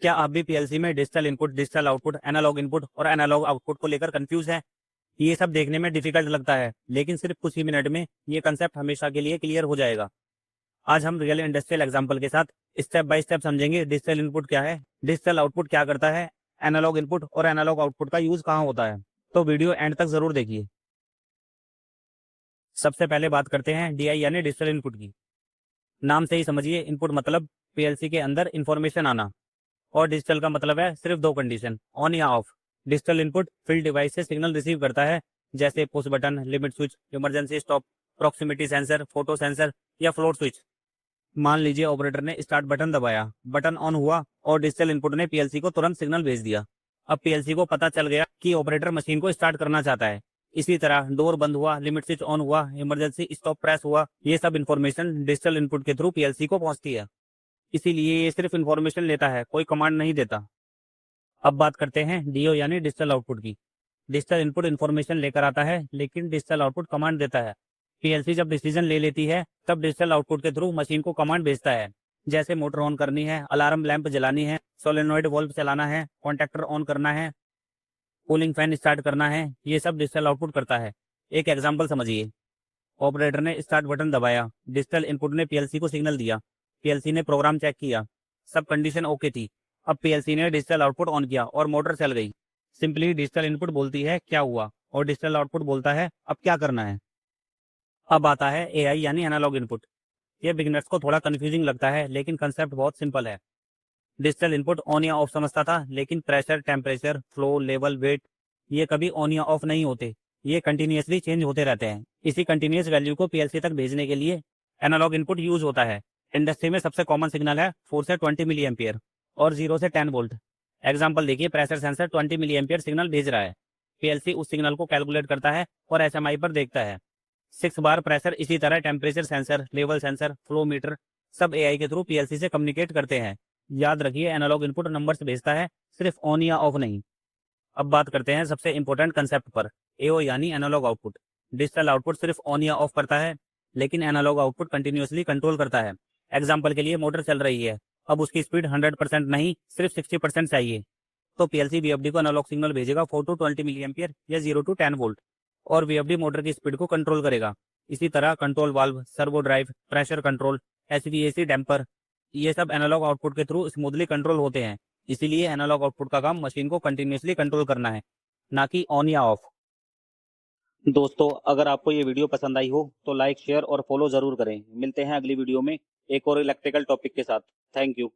क्या आप भी पीएलसी में digital input, digital output, analog input और एनालॉग आउटपुट को लेकर कंफ्यूज हैं? ये सब देखने में डिफिकल्ट लगता है, लेकिन सिर्फ कुछ ही मिनट में ये कंसेप्ट हमेशा के लिए क्लियर हो जाएगा। आज हम रियल इंडस्ट्रियल एग्जांपल के साथ स्टेप बाय स्टेप समझेंगे डिजिटल इनपुट क्या है, डिजिटल आउटपुट क्या करता है, एनालॉग इनपुट और एनालॉग आउटपुट का यूज कहाँ होता है। तो वीडियो एंड तक जरूर देखिए। सबसे पहले बात करते हैं डीआई यानी डिजिटल इनपुट की। नाम से ही समझिए, इनपुट मतलब पीएलसी के अंदर इंफॉर्मेशन आना, और डिजिटल का मतलब है सिर्फ दो कंडीशन, ऑन या of. Digital input field device से सिग्नल रिसीव करता है, जैसे push button, limit switch, emergency stop, proximity sensor, photo sensor या फ्लोट स्विच। मान लीजिए ऑपरेटर ने स्टार्ट बटन दबाया, बटन ऑन हुआ और डिजिटल इनपुट ने पीएलसी को तुरंत सिग्नल भेज दिया। अब पीएलसी को पता चल गया कि ऑपरेटर मशीन को स्टार्ट करना चाहता है। इसी तरह डोर बंद हुआ, लिमिट स्विच ऑन हुआ, इमरजेंसी स्टॉप प्रेस हुआ, ये सब इन्फॉर्मेशन डिजिटल इनपुट के थ्रू पीएलसी को पहुंचती है। इसीलिए ये सिर्फ इन्फॉर्मेशन लेता है, कोई कमांड नहीं देता। अब बात करते हैं डीओ यानी डिजिटल आउटपुट की। डिजिटल इनपुट इन्फॉर्मेशन लेकर आता है, लेकिन डिजिटल आउटपुट कमांड देता है। पीएलसी जब डिसीजन ले लेती है, तब डिजिटल आउटपुट के थ्रू मशीन को कमांड भेजता है, जैसे मोटर ऑन करनी है, अलार्म लैंप जलानी है, सोलेनॉइड वॉल्व चलाना है, कॉन्टैक्टर ऑन करना है, कूलिंग फैन स्टार्ट करना है। ये सब डिजिटल आउटपुट करता है। एक एग्जाम्पल समझिए, ऑपरेटर ने स्टार्ट बटन दबाया, डिजिटल इनपुट ने पीएलसी को सिग्नल दिया, पीएलसी ने प्रोग्राम चेक किया, सब कंडीशन ओके थी। अब पीएलसी ने डिजिटल आउटपुट ऑन किया और मोटर चल गई। सिंपली डिजिटल इनपुट बोलती है क्या हुआ, और डिजिटल आउटपुट बोलता है अब क्या करना है। अब आता है एआई यानी एनालॉग इनपुट। ये बिगिनर्स को थोड़ा कंफ्यूजिंग लगता है, लेकिन कंसेप्ट बहुत सिंपल है। डिजिटल इनपुट ऑन या ऑफ समझता था, लेकिन pressure, temperature, flow, level, weight ये कभी ऑन या ऑफ नहीं होते। ये कंटिन्यूसली चेंज होते रहते हैं। इसी कंटिन्यूस वैल्यू को पीएलसी तक भेजने के लिए एनालॉग इनपुट यूज होता है। इंडस्ट्री में सबसे कॉमन सिग्नल है 4 से 20 मिली एम्पियर और 0 से 10 वोल्ट। एग्जाम्पल देखिए, pressure sensor 20 milli ampere signal भेज रहा है। पीएलसी उस सिग्नल को कैलकुलेट करता है और एसएमआई पर देखता है। 6 बार प्रेशर। इसी तरह temperature sensor, level sensor, flow meter सब एआई के थ्रू पीएलसी से कम्युनिकेट करते हैं। याद रखिए, एनालॉग इनपुट नंबर्स भेजता है, सिर्फ ऑन या ऑफ नहीं। अब बात करते हैं सबसे इंपॉर्टेंट कंसेप्ट पर, एओ यानी एनालॉग आउटपुट। डिजिटल आउटपुट सिर्फ ऑन या ऑफ करता है, लेकिन एनालॉग आउटपुट कंटिन्यूसली कंट्रोल करता है। एग्जाम्पल के लिए, मोटर चल रही है, अब उसकी स्पीड 100% नहीं, सिर्फ 60% चाहिए, तो पीएलसी वीएफडी को एनालॉग सिग्नल भेजेगा 4 टू 20 मिली एम्पियर या 0 टू 10 वोल्ट, और वीएफडी मोटर की स्पीड को कंट्रोल करेगा। इसी तरह control valve, servo drive, pressure control, HVAC damper ये सब एनालॉग आउटपुट के थ्रू स्मूथली कंट्रोल होते हैं। इसीलिए एनालॉग आउटपुट का काम मशीन को कंटिन्यूसली कंट्रोल करना है, ना कि ऑन या ऑफ। दोस्तों, अगर आपको ये वीडियो पसंद आई हो तो लाइक, शेयर और फॉलो जरूर करें। मिलते हैं अगली वीडियो में एक और इलेक्ट्रिकल टॉपिक के साथ। Thank you.